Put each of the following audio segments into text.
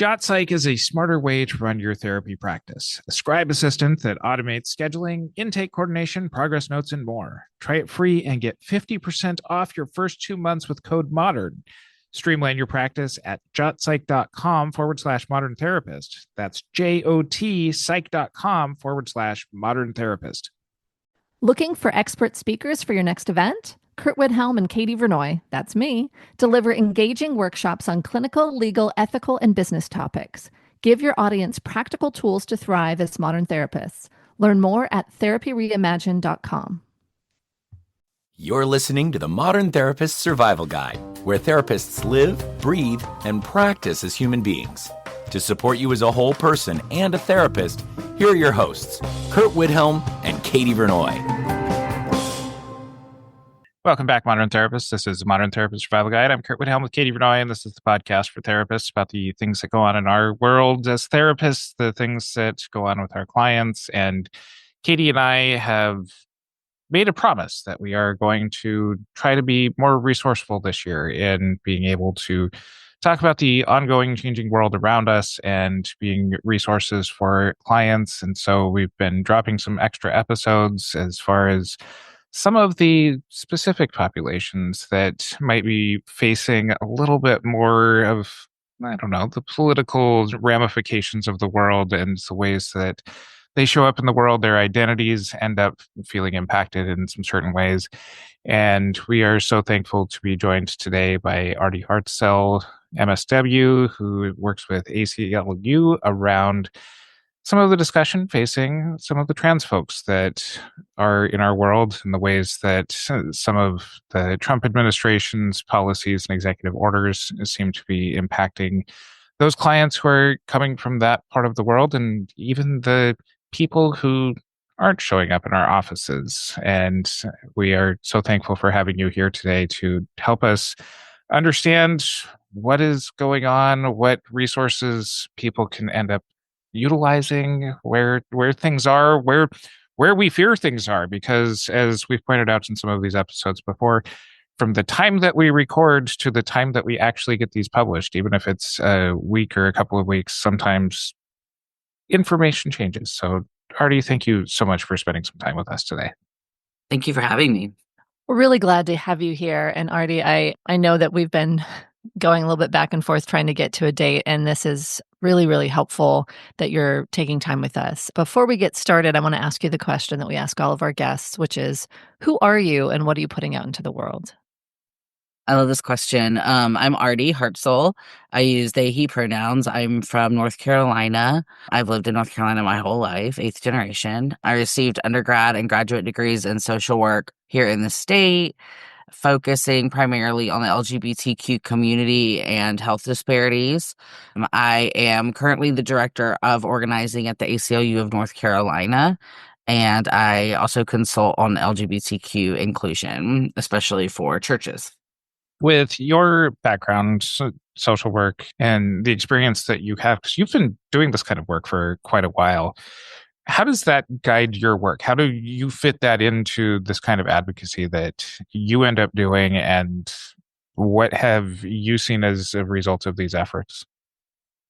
JotPsych is a smarter way to run your therapy practice. A scribe assistant that automates scheduling, intake coordination, progress notes, and more. Try it free and get 50% off your first 2 months with code MODERN. Streamline your practice at jotpsych.com/modern therapist. That's JOT psych.com/modern therapist. Looking for expert speakers for your next event? Curt and Katie, that's me, deliver engaging workshops on clinical, legal, ethical, and business topics. Give your audience practical tools to thrive as modern therapists. Learn more at therapyreimagined.com. You're listening to the Modern Therapist Survival Guide, where therapists live, breathe, and practice as human beings. To support you as a whole person and a therapist, here are your hosts, Curt and Katie Vernoy. Welcome back, Modern Therapists. This is the Modern Therapist Survival Guide. I'm Curt with Katie Vernoy, and this is the podcast for therapists about the things that go on in our world as therapists, the things that go on with our clients. And Katie and I have made a promise that we are going to try to be more resourceful this year in being able to talk about the ongoing changing world around us and being resources for clients. And so we've been dropping some extra episodes as far as some of the specific populations that might be facing a little bit more of, I don't know, the political ramifications of the world and the ways that they show up in the world. Their identities end up feeling impacted in some certain ways. And we are so thankful to be joined today by Artie Hartsell, MSW, who works with ACLU around some of the discussion facing some of the trans folks that are in our world and the ways that some of the Trump administration's policies and executive orders seem to be impacting those clients who are coming from that part of the world, and even the people who aren't showing up in our offices. And we are so thankful for having you here today to help us understand what is going on, what resources people can end up utilizing, where things are, where we fear things are, because as we've pointed out in some of these episodes before, from the time that we record to the time that we actually get these published, even if it's a week or a couple of weeks, sometimes information changes. So Artie, thank you so much for spending some time with us today. Thank you for having me. We're really glad to have you here. And Artie, I know that we've been going a little bit back and forth trying to get to a date, and this is really, really helpful that you're taking time with us. Before we get started, I want to ask you the question that we ask all of our guests, which is, who are you and what are you putting out into the world? I love this question. I'm Artie Hartsell. I use they, he pronouns. I'm from North Carolina. I've lived in North Carolina my whole life, 8th generation. I received undergrad and graduate degrees in social work here in the state, focusing primarily on the LGBTQ community and health disparities. I am currently the director of organizing at the ACLU of North Carolina, and I also consult on LGBTQ inclusion, especially for churches. With your background, social work, and the experience that you have, because you've been doing this kind of work for quite a while, how does that guide your work? How do you fit that into this kind of advocacy that you end up doing, and what have you seen as a result of these efforts?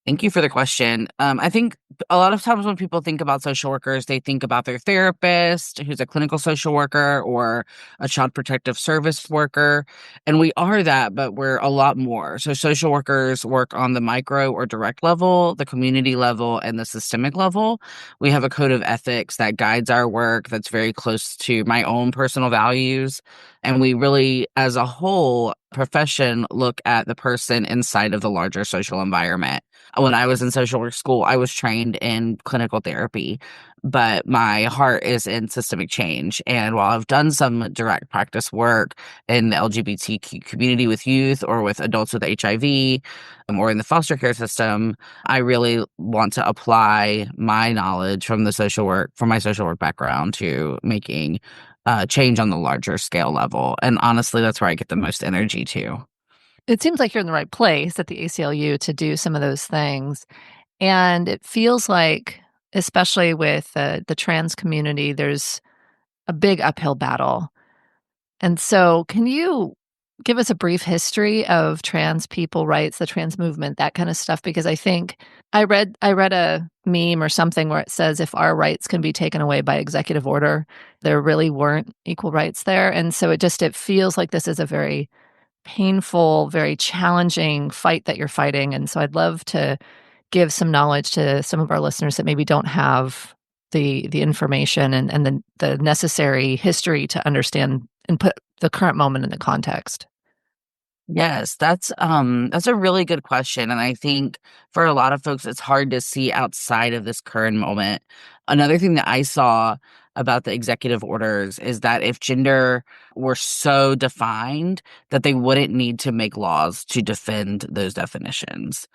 Thank you for the question. I think a lot of times when people think about social workers, they think about their therapist, who's a clinical social worker, or a child protective service worker. And we are that, but we're a lot more. So social workers work on the micro or direct level, the community level, and the systemic level. We have a code of ethics that guides our work that's very close to my own personal values. And we really, as a whole profession, look at the person inside of the larger social environment. When I was in social work school, I was trained in clinical therapy, but my heart is in systemic change. And while I've done some direct practice work in the LGBTQ community with youth or with adults with HIV or in the foster care system, I really want to apply my knowledge from my social work background to making change on the larger scale level. And honestly, that's where I get the most energy too. It seems like you're in the right place at the ACLU to do some of those things. And it feels like, especially with the trans community, there's a big uphill battle. And so can you give us a brief history of trans people rights, the trans movement, that kind of stuff? Because I think I read a meme or something where it says if our rights can be taken away by executive order, there really weren't equal rights there. And so it feels like this is a very painful, very challenging fight that you're fighting. And so I'd love to give some knowledge to some of our listeners that maybe don't have the information and the necessary history to understand and put the current moment in the context. Yes, that's a really good question, and I think for a lot of folks, it's hard to see outside of this current moment. Another thing that I saw about the executive orders is that if gender were so defined that they wouldn't need to make laws to defend those definitions.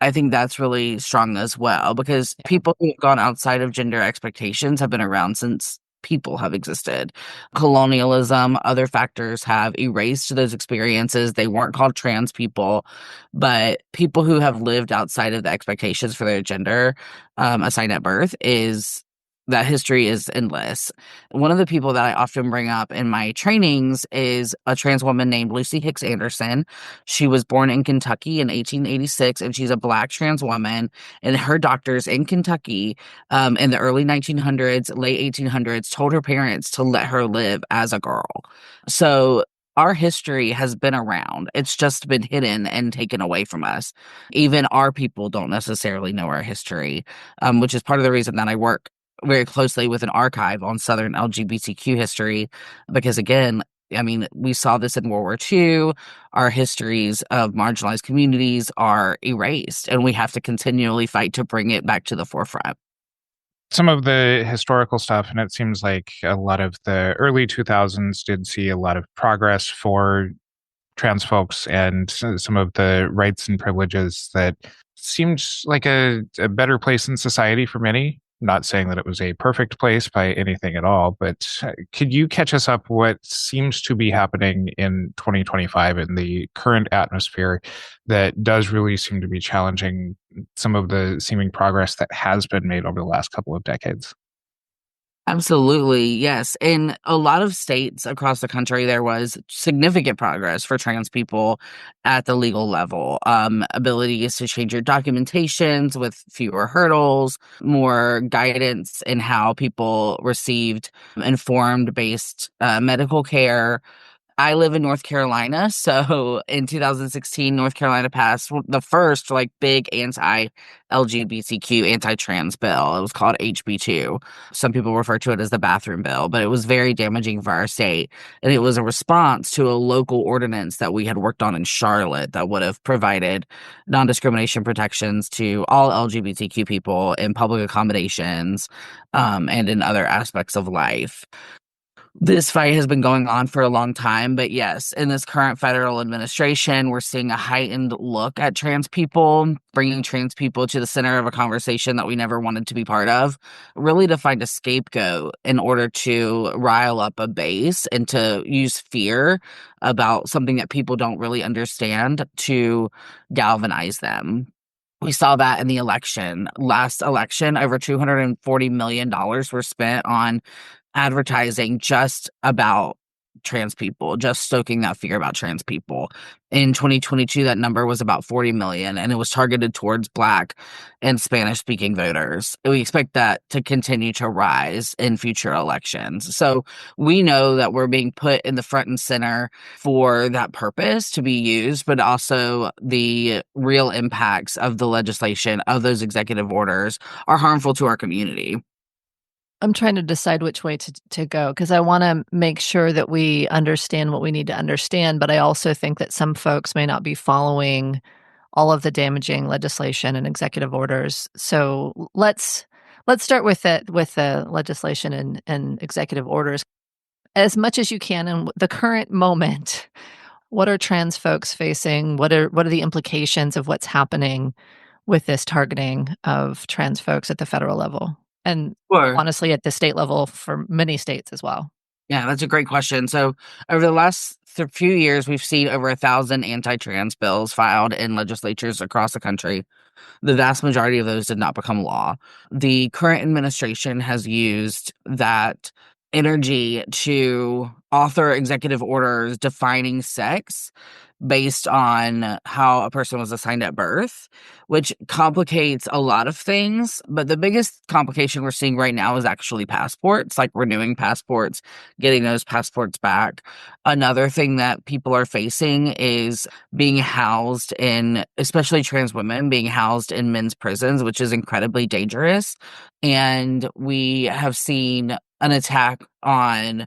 I think that's really strong as well because people who have gone outside of gender expectations have been around since people have existed. Colonialism, other factors have erased those experiences. They weren't called trans people, but people who have lived outside of the expectations for their gender assigned at birth is that history is endless. One of the people that I often bring up in my trainings is a trans woman named Lucy Hicks Anderson. She was born in Kentucky in 1886, and she's a Black trans woman. And her doctors in Kentucky in the early 1900s, late 1800s, told her parents to let her live as a girl. So our history has been around. It's just been hidden and taken away from us. Even our people don't necessarily know our history, which is part of the reason that I work very closely with an archive on Southern LGBTQ history, because again, I mean, we saw this in World War II. Our histories of marginalized communities are erased, and we have to continually fight to bring it back to the forefront. Some of the historical stuff, and it seems like a lot of the early 2000s did see a lot of progress for trans folks and some of the rights and privileges that seemed like a better place in society for many. Not saying that it was a perfect place by anything at all, but could you catch us up what seems to be happening in 2025 in the current atmosphere that does really seem to be challenging some of the seeming progress that has been made over the last couple of decades? Absolutely, yes. In a lot of states across the country, there was significant progress for trans people at the legal level. Abilities to change your documentations with fewer hurdles, more guidance in how people received informed based medical care. I live in North Carolina, so in 2016, North Carolina passed the first big anti-LGBTQ, anti-trans bill. It was called HB2. Some people refer to it as the bathroom bill, but it was very damaging for our state. And it was a response to a local ordinance that we had worked on in Charlotte that would have provided non-discrimination protections to all LGBTQ people in public accommodations and in other aspects of life. This fight has been going on for a long time, but yes, in this current federal administration, we're seeing a heightened look at trans people, bringing trans people to the center of a conversation that we never wanted to be part of, really to find a scapegoat in order to rile up a base and to use fear about something that people don't really understand to galvanize them. We saw that in the election. Last election, over $240 million were spent on advertising just about trans people, just stoking that fear about trans people. In 2022, that number was about 40 million, and it was targeted towards Black and Spanish-speaking voters. We expect that to continue to rise in future elections. So we know that we're being put in the front and center for that purpose to be used, but also the real impacts of the legislation, of those executive orders, are harmful to our community. I'm trying to decide which way to go because I want to make sure that we understand what we need to understand, but I also think that some folks may not be following all of the damaging legislation and executive orders. So let's start with the legislation and executive orders as much as you can in the current moment. What are trans folks facing? What are the implications of what's happening with this targeting of trans folks at the federal level? And Sure. honestly, at the state level for many states as well. Yeah, that's a great question. So over the last few years, we've seen over 1,000 anti-trans bills filed in legislatures across the country. The vast majority of those did not become law. The current administration has used that energy to author executive orders defining sex based on how a person was assigned at birth, which complicates a lot of things. But the biggest complication we're seeing right now is actually passports, like renewing passports, getting those passports back. Another thing that people are facing is being housed in, especially trans women, being housed in men's prisons, which is incredibly dangerous. And we have seen an attack on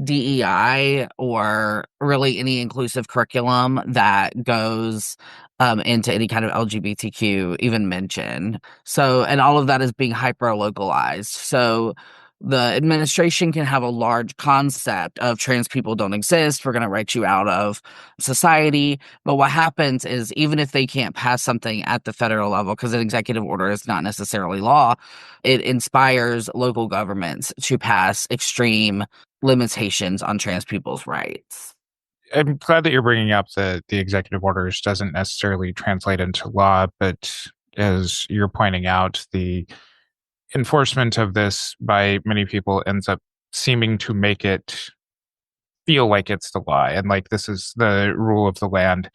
DEI or really any inclusive curriculum that goes into any kind of LGBTQ even mention. So, and all of that is being hyper localized. So, the administration can have a large concept of trans people don't exist. We're going to write you out of society. But what happens is, even if they can't pass something at the federal level, because an executive order is not necessarily law, it inspires local governments to pass extreme limitations on trans people's rights. I'm glad that you're bringing up the executive orders doesn't necessarily translate into law, but as you're pointing out, the enforcement of this by many people ends up seeming to make it feel like it's the law and like this is the rule of the land.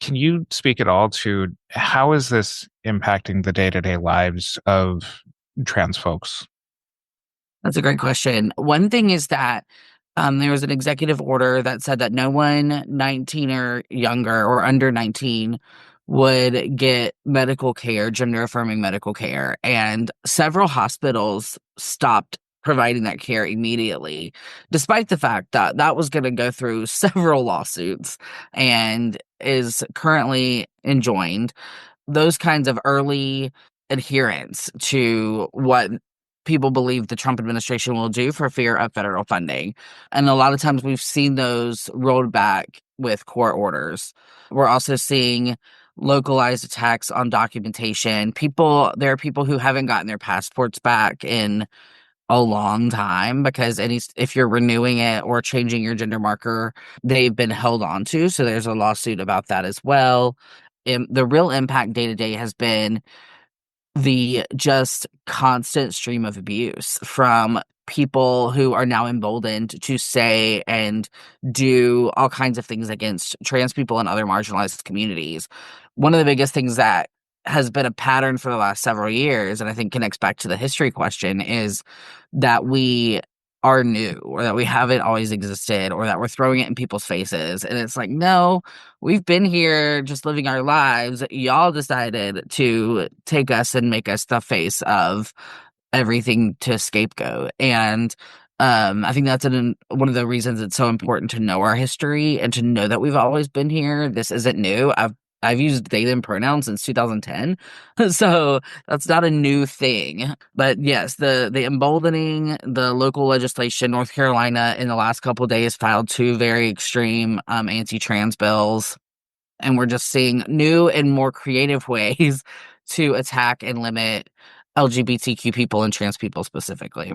Can you speak at all to how is this impacting the day-to-day lives of trans folks? That's a great question. One thing is that there was an executive order that said that no one 19 or younger or under 19 would get medical care, gender affirming medical care. And several hospitals stopped providing that care immediately, despite the fact that that was going to go through several lawsuits and is currently enjoined. Those kinds of early adherence to what people believe the Trump administration will do for fear of federal funding. And a lot of times we've seen those rolled back with court orders. We're also seeing localized attacks on documentation. There are people who haven't gotten their passports back in a long time because if you're renewing it or changing your gender marker, they've been held on to. So there's a lawsuit about that as well. The real impact day to day has been the just constant stream of abuse from people who are now emboldened to say and do all kinds of things against trans people and other marginalized communities. One of the biggest things that has been a pattern for the last several years, and I think connects back to the history question, is that we are new or that we haven't always existed or that we're throwing it in people's faces. And it's like, no, we've been here just living our lives. Y'all decided to take us and make us the face of everything to scapegoat. And I think that's one of the reasons it's so important to know our history and to know that we've always been here. This isn't new. I've used they them pronouns since 2010. So that's not a new thing. But yes, the emboldening, the local legislation, North Carolina in the last couple of days filed 2 very extreme anti-trans bills. And we're just seeing new and more creative ways to attack and limit LGBTQ people and trans people specifically.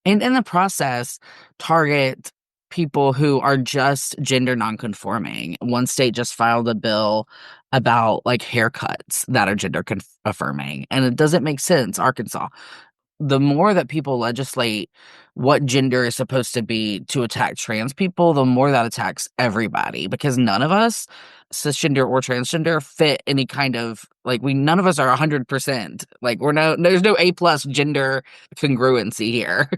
And in the process, target people who are just gender nonconforming. One state just filed a bill about like haircuts that are gender affirming, and it doesn't make sense. Arkansas. The more that people legislate what gender is supposed to be to attack trans people, the more that attacks everybody, because none of us, cisgender or transgender, fit any kind of none of us are 100%. Like there's no A+ gender congruency here.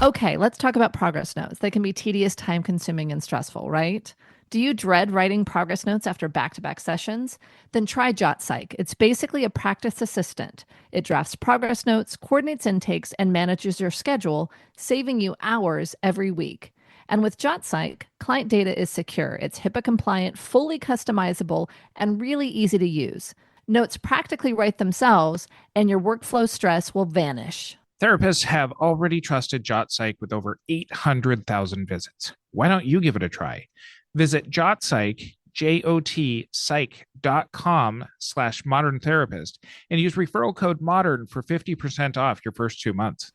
Okay, let's talk about progress notes. They can be tedious, time-consuming, and stressful, right? Do you dread writing progress notes after back-to-back sessions? Then try JotPsych. It's basically a practice assistant. It drafts progress notes, coordinates intakes, and manages your schedule, saving you hours every week. And with JotPsych, client data is secure. It's HIPAA-compliant, fully customizable, and really easy to use. Notes practically write themselves, and your workflow stress will vanish. Therapists have already trusted JotPsych with over 800,000 visits. Why don't you give it a try? Visit JotPsych, JotPsych.com/modern therapist and use referral code MODERN for 50% off your first 2 months.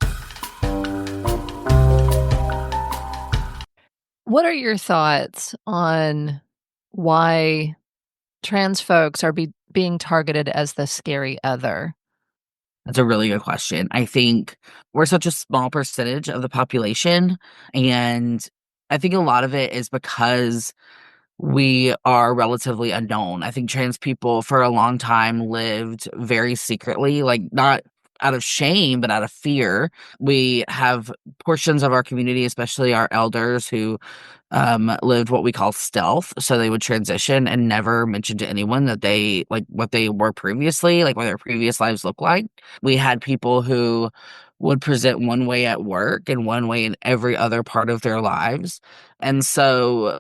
What are your thoughts on why trans folks are being targeted as the scary other? That's a really good question. I think we're such a small percentage of the population, and I think a lot of it is because we are relatively unknown. I think trans people for a long time lived very secretly, like not out of shame, but out of fear. We have portions of our community, especially our elders, who lived what we call stealth. So they would transition and never mention to anyone that they like what they were previously, like what their previous lives looked like. We had people who would present one way at work and one way in every other part of their lives. And so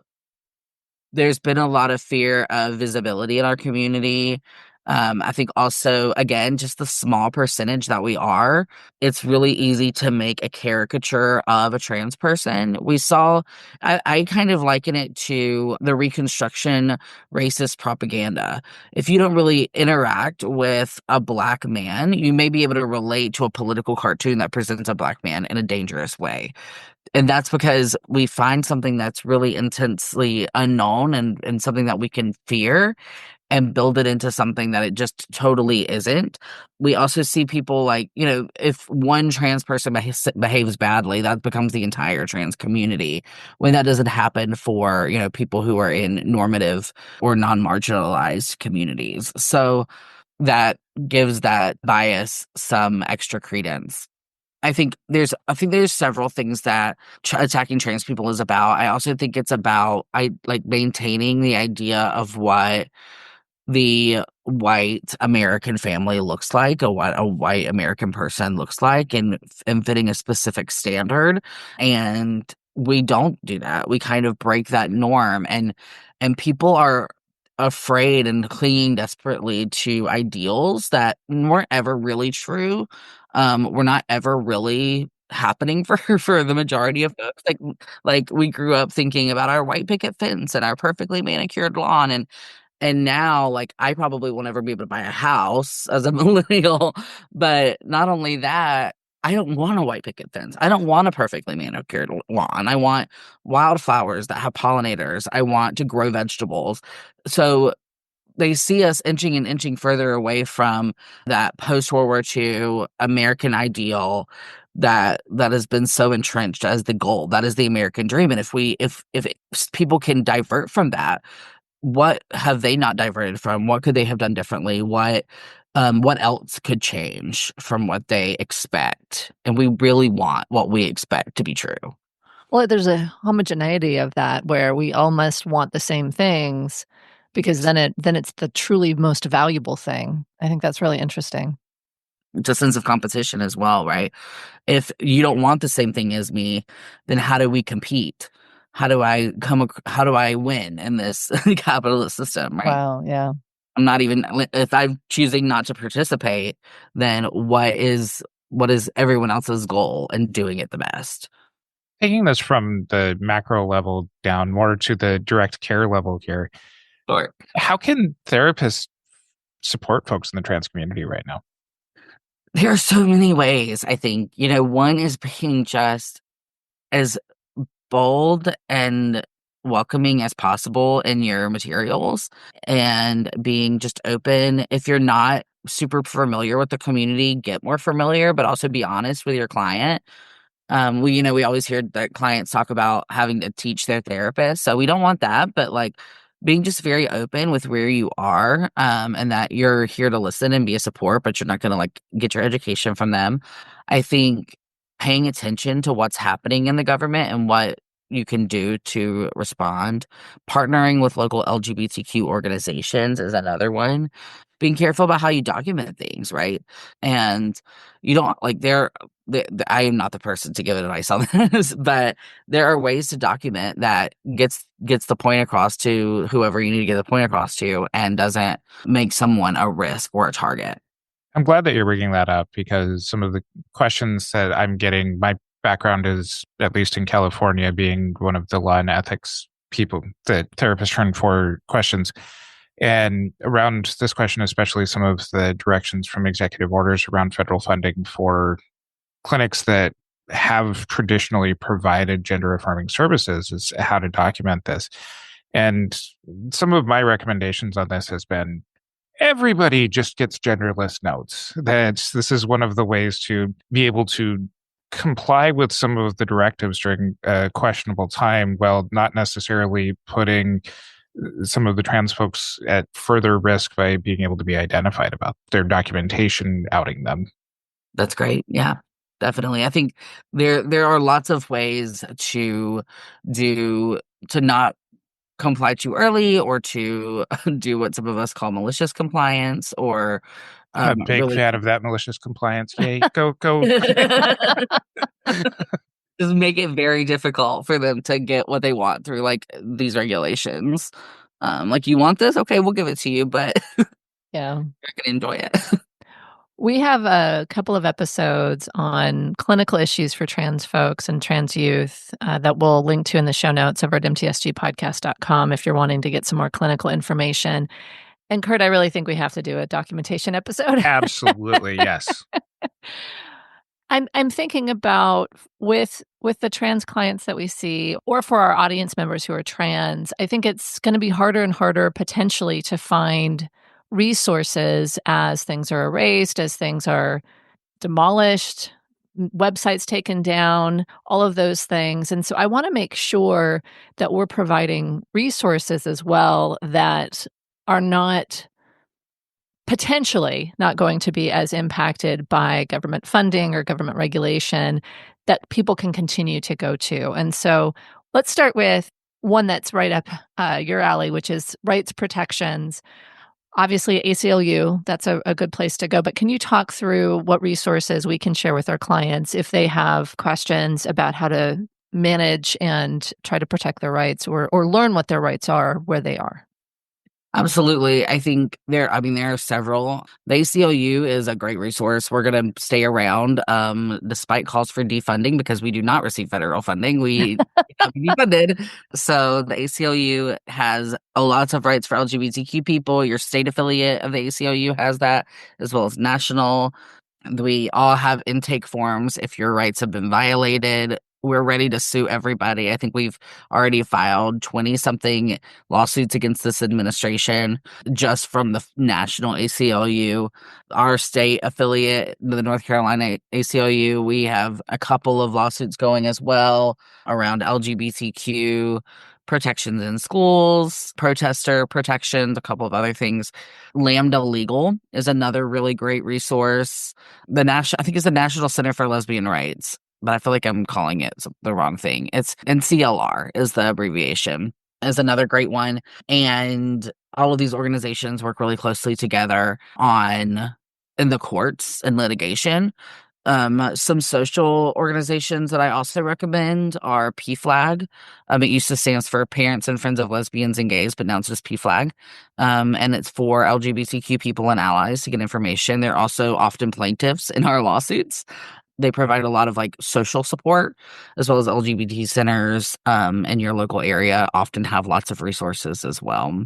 there's been a lot of fear of visibility in our community. I think also, again, just the small percentage that we are, it's really easy to make a caricature of a trans person. I kind of liken it to the Reconstruction racist propaganda. If you don't really interact with a Black man, you may be able to relate to a political cartoon that presents a Black man in a dangerous way. And that's because we find something that's really intensely unknown and something that we can fear and build it into something that it just totally isn't. We also see people like, if one trans person behaves badly, that becomes the entire trans community, when that doesn't happen for, people who are in normative or non-marginalized communities. So that gives that bias some extra credence. I think there's several things that attacking trans people is about. I also think it's about maintaining the idea of what the white American family looks like, or what a white American person looks like, and fitting a specific standard. And we don't do that. We kind of break that norm, and people are afraid and clinging desperately to ideals that weren't ever really true. Were not ever really happening for the majority of folks. Like we grew up thinking about our white picket fence and our perfectly manicured lawn, and now, like, I probably will never be able to buy a house as a millennial. But not only that, I don't want a white picket fence. I don't want a perfectly manicured lawn. I want wildflowers that have pollinators. I want to grow vegetables. So they see us inching and inching further away from that post-World War II American ideal that has been so entrenched as the goal. That is the American dream. And if people can divert from that, what have they not diverted from? What could they have done differently? What else could change from what they expect? And we really want what we expect to be true. Well, there's a homogeneity of that where we all must want the same things, because then it's the truly most valuable thing. I think that's really interesting. It's a sense of competition as well, right? If you don't want the same thing as me, then how do we compete? How do I win in this capitalist system, right? Wow, yeah. If I'm choosing not to participate, then what is everyone else's goal in doing it the best? Taking this from the macro level down more to the direct care level here, Sure. how can therapists support folks in the trans community right now? There are so many ways, I think. One is being just as bold and welcoming as possible in your materials, and being just open. If you're not super familiar with the community, get more familiar, but also be honest with your client. We always hear that clients talk about having to teach their therapist. So we don't want that, but like being just very open with where you are, and that you're here to listen and be a support, but you're not going to like get your education from them. I think paying attention to what's happening in the government and what you can do to respond. Partnering with local LGBTQ organizations is another one. Being careful about how you document things, right? And you don't like I am not the person to give advice on this, but there are ways to document that gets the point across to whoever you need to get the point across to, and doesn't make someone a risk or a target. I'm glad that you're bringing that up, because some of the questions that I'm getting, my background is, at least in California, being one of the law and ethics people that therapists turn for questions. And around this question, especially some of the directions from executive orders around federal funding for clinics that have traditionally provided gender affirming services, is how to document this. And some of my recommendations on this has been everybody just gets genderless notes. This is one of the ways to be able to comply with some of the directives during a questionable time while not necessarily putting some of the trans folks at further risk by being able to be identified about their documentation outing them. That's great. Yeah, definitely. I think there are lots of ways to not comply too early, or to do what some of us call malicious compliance, or I'm a big really fan of that malicious compliance. Yay, go. just make it very difficult for them to get what they want through like these regulations. Like, you want this? Okay, we'll give it to you, but Yeah. you're not gonna enjoy it. We have a couple of episodes on clinical issues for trans folks and trans youth that we'll link to in the show notes over at mtsgpodcast.com if you're wanting to get some more clinical information. And Curt, I really think we have to do a documentation episode. Absolutely, yes. I'm thinking about with the trans clients that we see, or for our audience members who are trans, I think it's going to be harder and harder potentially to find resources as things are erased, as things are demolished, websites taken down, all of those things. And so I want to make sure that we're providing resources as well that are not potentially not going to be as impacted by government funding or government regulation, that people can continue to go to. And so let's start with one that's right up your alley, which is rights protections. Obviously, ACLU, that's a good place to go. But can you talk through what resources we can share with our clients if they have questions about how to manage and try to protect their rights, or learn what their rights are where they are? Absolutely. I think there are several. The ACLU is a great resource. We're going to stay around despite calls for defunding, because we do not receive federal funding. We have to be funded. So the ACLU has lots of rights for LGBTQ people. Your state affiliate of the ACLU has that, as well as national. We all have intake forms if your rights have been violated. We're ready to sue everybody. I think we've already filed 20-something lawsuits against this administration just from the national ACLU. Our state affiliate, the North Carolina ACLU, we have a couple of lawsuits going as well around LGBTQ protections in schools, protester protections, a couple of other things. Lambda Legal is another really great resource. I think it's the National Center for Lesbian Rights, but I feel like I'm calling it the wrong thing. It's NCLR is the abbreviation, is another great one. And all of these organizations work really closely together in the courts and litigation. Some social organizations that I also recommend are PFLAG. It used to stand for Parents and Friends of Lesbians and Gays, but now it's just PFLAG. And it's for LGBTQ people and allies to get information. They're also often plaintiffs in our lawsuits. They provide a lot of like social support, as well as LGBT centers in your local area often have lots of resources as well.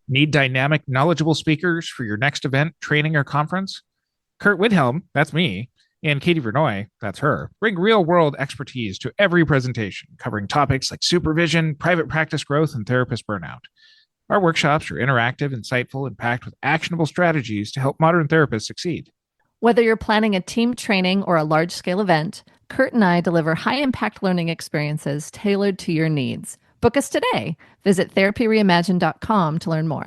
Need dynamic, knowledgeable speakers for your next event, training, or conference? Curt Widhelm, that's me, and Katie Vernoy, that's her, bring real-world expertise to every presentation, covering topics like supervision, private practice growth, and therapist burnout. Our workshops are interactive, insightful, and packed with actionable strategies to help modern therapists succeed. Whether you're planning a team training or a large-scale event, Curt and I deliver high-impact learning experiences tailored to your needs. Book us today. Visit therapyreimagined.com to learn more.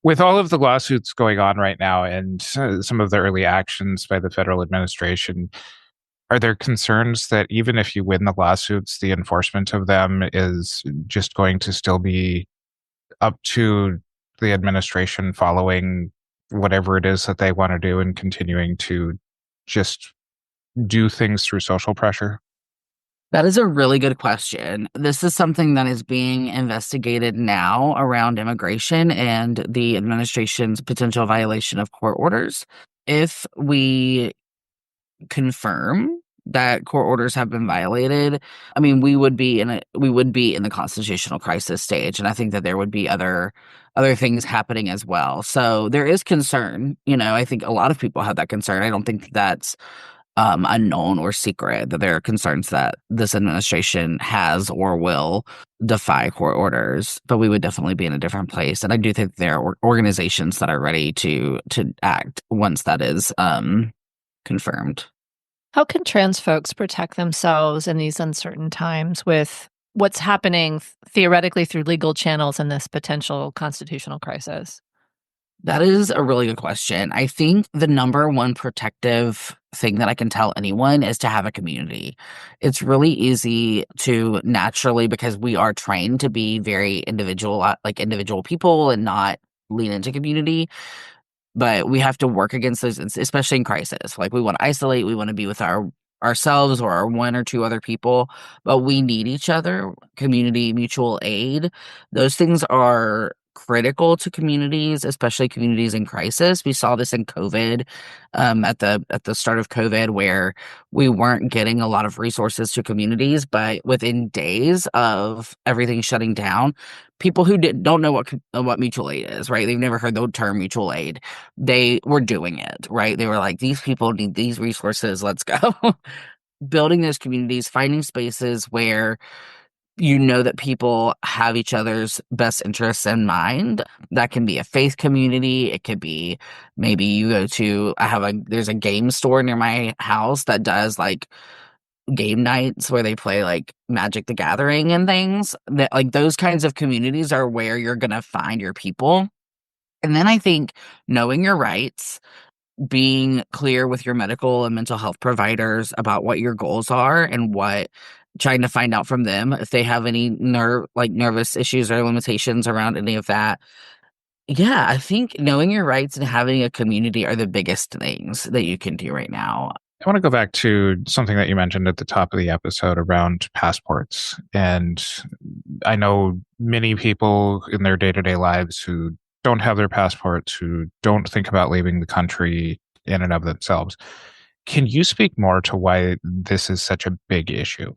With all of the lawsuits going on right now and some of the early actions by the federal administration, are there concerns that even if you win the lawsuits, the enforcement of them is just going to still be up to the administration following whatever it is that they want to do and continuing to just do things through social pressure? That is a really good question. This is something that is being investigated now around immigration and the administration's potential violation of court orders. If we confirm that court orders have been violated, I mean, we would be in the constitutional crisis stage, and I think that there would be other things happening as well. So there is concern. I think a lot of people have that concern. I don't think that's unknown or secret, that there are concerns that this administration has or will defy court orders, but we would definitely be in a different place. And I do think there are organizations that are ready to act once that is confirmed. How can trans folks protect themselves in these uncertain times with what's happening theoretically through legal channels in this potential constitutional crisis? That is a really good question. I think the number one protective thing that I can tell anyone is to have a community. It's really easy to naturally, because we are trained to be very individual, like individual people and not lean into community. But we have to work against those, especially in crisis. Like, we want to isolate, we want to be with ourselves or our one or two other people, but we need each other. Community, mutual aid, those things are critical to communities, especially communities in crisis. We saw this in COVID, at the start of COVID, where we weren't getting a lot of resources to communities, but within days of everything shutting down, people who don't know what mutual aid is, right? They've never heard the term mutual aid. They were doing it, right? They were like, these people need these resources. Let's go. Building those communities, finding spaces where you know that people have each other's best interests in mind. That can be a faith community. It could be, maybe you go to, there's a game store near my house that does like game nights where they play like Magic the Gathering and things. That, like, those kinds of communities are where you're going to find your people. And then I think knowing your rights, being clear with your medical and mental health providers about what your goals are and trying to find out from them if they have any nervous issues or limitations around any of that. Yeah, I think knowing your rights and having a community are the biggest things that you can do right now. I want to go back to something that you mentioned at the top of the episode around passports. And I know many people in their day-to-day lives who don't have their passports, who don't think about leaving the country in and of themselves. Can you speak more to why this is such a big issue?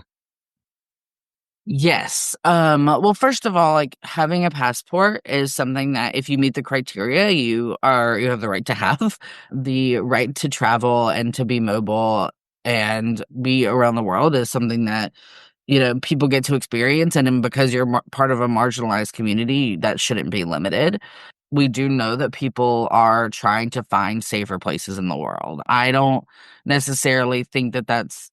Yes. Well, first of all, like, having a passport is something that if you meet the criteria, you have the right to have. The right to travel and to be mobile and be around the world is something that, people get to experience. And then because you're part of a marginalized community, that shouldn't be limited. We do know that people are trying to find safer places in the world. I don't necessarily think that that's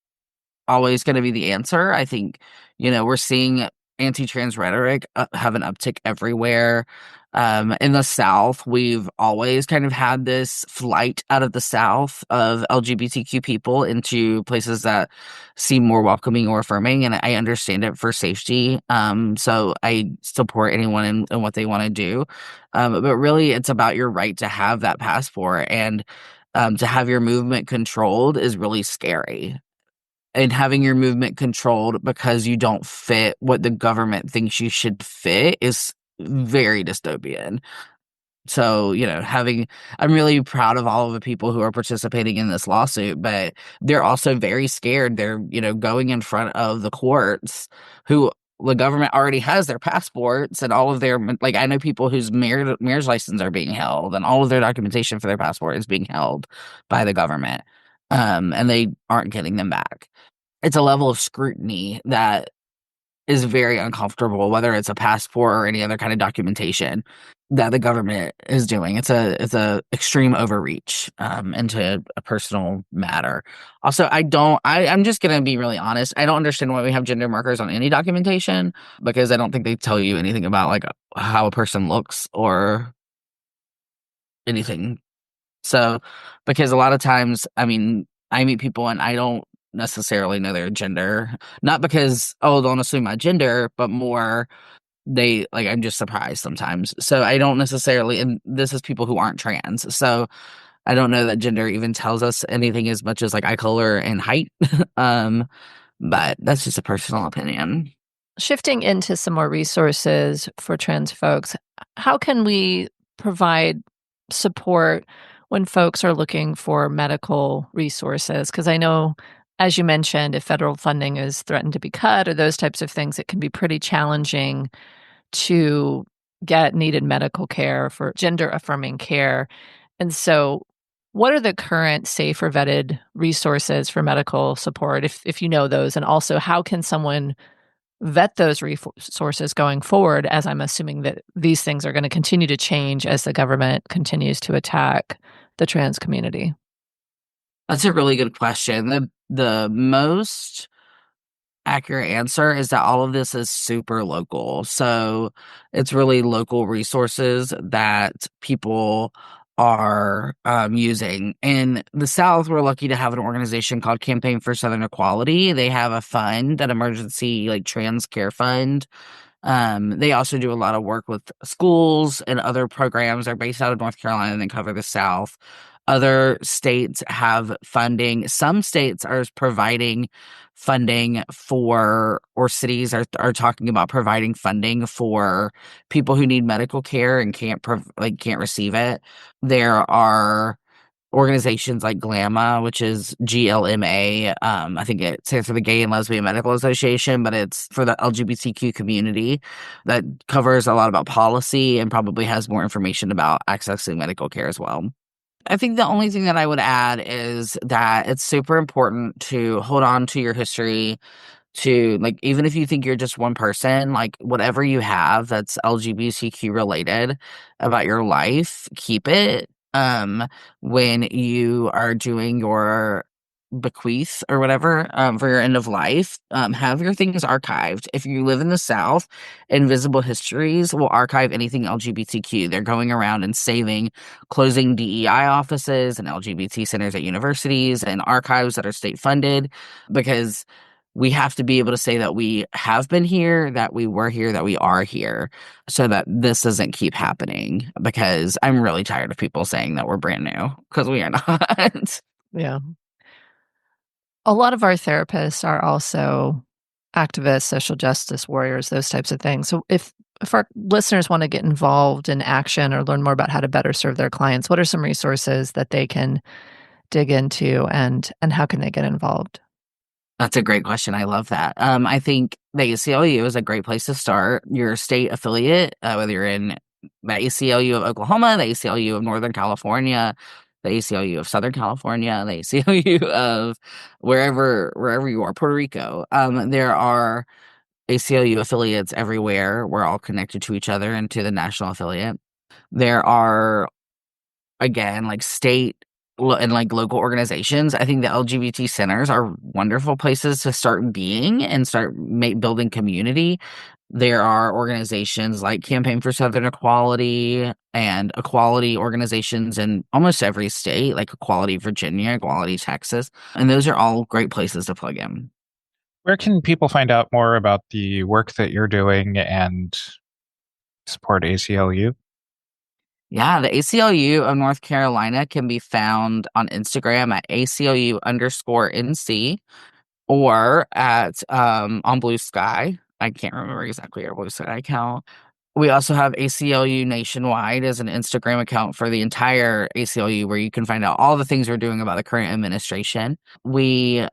always going to be the answer. I think, we're seeing anti-trans rhetoric have an uptick everywhere. In the South, we've always kind of had this flight out of the South of LGBTQ people into places that seem more welcoming or affirming, and I understand it for safety. So I support anyone in what they want to do. But really, it's about your right to have that passport, and to have your movement controlled is really scary. And having your movement controlled because you don't fit what the government thinks you should fit is very dystopian. So, I'm really proud of all of the people who are participating in this lawsuit, but they're also very scared. They're, going in front of the courts who the government already has their passports and all of their, like, I know people whose marriage license are being held and all of their documentation for their passport is being held by the government. And they aren't getting them back. It's a level of scrutiny that is very uncomfortable, whether it's a passport or any other kind of documentation that the government is doing. It's a extreme overreach into a personal matter. Also, I'm just gonna be really honest. I don't understand why we have gender markers on any documentation, because I don't think they tell you anything about like how a person looks or anything. So, because a lot of times, I mean, I meet people and I don't necessarily know their gender. Not because, don't assume my gender, but more I'm just surprised sometimes. So I don't necessarily, and this is people who aren't trans. So I don't know that gender even tells us anything as much as like eye color and height. But that's just a personal opinion. Shifting into some more resources for trans folks, how can we provide support when folks are looking for medical resources? Because I know, as you mentioned, if federal funding is threatened to be cut or those types of things, it can be pretty challenging to get needed medical care for gender affirming care. And so What are the current safe or vetted resources for medical support, if you know those? And also, how can someone vet those resources going forward, as I'm assuming that these things are going to continue to change as the government continues to attack the trans community? That's a really good question. The most accurate answer is that all of this is super local. So it's really local resources that people are using. In the South, we're lucky to have an organization called Campaign for Southern Equality. They have a fund, an emergency like trans care fund. They also do a lot of work with schools and other programs. They're based out of North Carolina and they cover the South. Other states have funding. Some states are providing funding for, or cities are talking about providing funding for people who need medical care and can't receive it. There are organizations like GLAMA, which is GLMA. I think it stands for the Gay and Lesbian Medical Association, but it's for the LGBTQ community, that covers a lot about policy and probably has more information about accessing medical care as well. I think the only thing that I would add is that it's super important to hold on to your history, to like, even if you think you're just one person, like whatever you have that's LGBTQ related about your life, keep it. When you are doing your bequeath or whatever, for your end of life, have your things archived. If you live in the South, Invisible Histories will archive anything LGBTQ. They're going around and closing DEI offices and LGBT centers at universities and archives that are state funded, because we have to be able to say that we have been here, that we were here, that we are here, so that this doesn't keep happening. Because I'm really tired of people saying that we're brand new, because we are not. Yeah. A lot of our therapists are also activists, social justice warriors, those types of things. So if our listeners want to get involved in action or learn more about how to better serve their clients, what are some resources that they can dig into, and how can they get involved? That's a great question. I love that. I think the ACLU is a great place to start. Your state affiliate, whether you're in the ACLU of Oklahoma, the ACLU of Northern California, the ACLU of Southern California, the ACLU of wherever you are, Puerto Rico. There are ACLU affiliates everywhere. We're all connected to each other and to the national affiliate. There are, again, like state and like local organizations. I think the LGBT centers are wonderful places to start being and start building community. There are organizations like Campaign for Southern Equality and equality organizations in almost every state, like Equality Virginia, Equality Texas, and those are all great places to plug in. Where can people find out more about the work that you're doing and support ACLU? Yeah, the ACLU of North Carolina can be found on Instagram at ACLU_NC, or at on Blue Sky. I can't remember exactly our Blue Sky account. We also have ACLU Nationwide as an Instagram account for the entire ACLU, where you can find out all the things we're doing about the current administration. We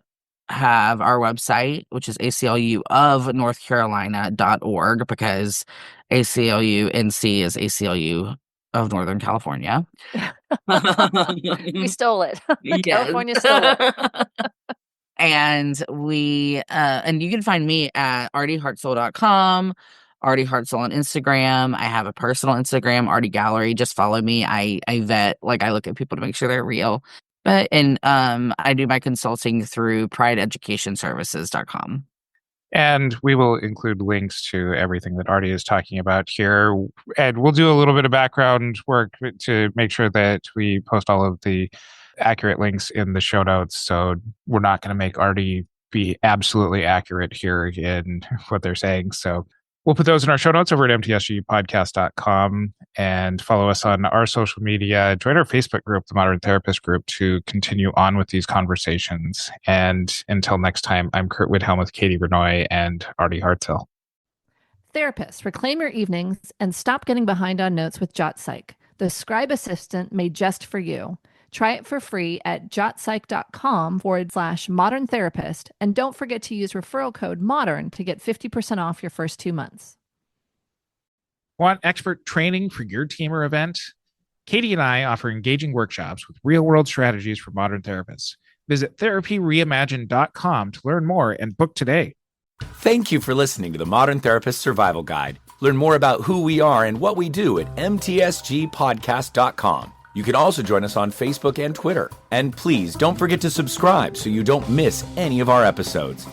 have our website, which is ACLU of North Carolina.org, because ACLU NC is ACLU of Northern California. We stole it. Yes. California stole it. And and you can find me at artiehartsell.com, Artie Hartsell on Instagram. I have a personal Instagram, Artie Gallery. Just follow me. I vet, like, I look at people to make sure they're real. And I do my consulting through prideeducationservices.com. And we will include links to everything that Artie is talking about here. And we'll do a little bit of background work to make sure that we post all of the accurate links in the show notes. So we're not going to make Artie be absolutely accurate here in what they're saying. So we'll put those in our show notes over at mtsgpodcast.com, and follow us on our social media. Join our Facebook group, the Modern Therapist Group, to continue on with these conversations. And until next time, I'm Curt Widhelm with Katie Vernoy and Artie Hartsell. Therapists, reclaim your evenings and stop getting behind on notes with JotPsych, the scribe assistant made just for you. Try it for free at jotpsych.com/modern therapist. And don't forget to use referral code MODERN to get 50% off your first 2 months. Want expert training for your team or event? Katie and I offer engaging workshops with real-world strategies for modern therapists. Visit therapyreimagined.com to learn more and book today. Thank you for listening to the Modern Therapist Survival Guide. Learn more about who we are and what we do at mtsgpodcast.com. You can also join us on Facebook and Twitter. And please don't forget to subscribe so you don't miss any of our episodes.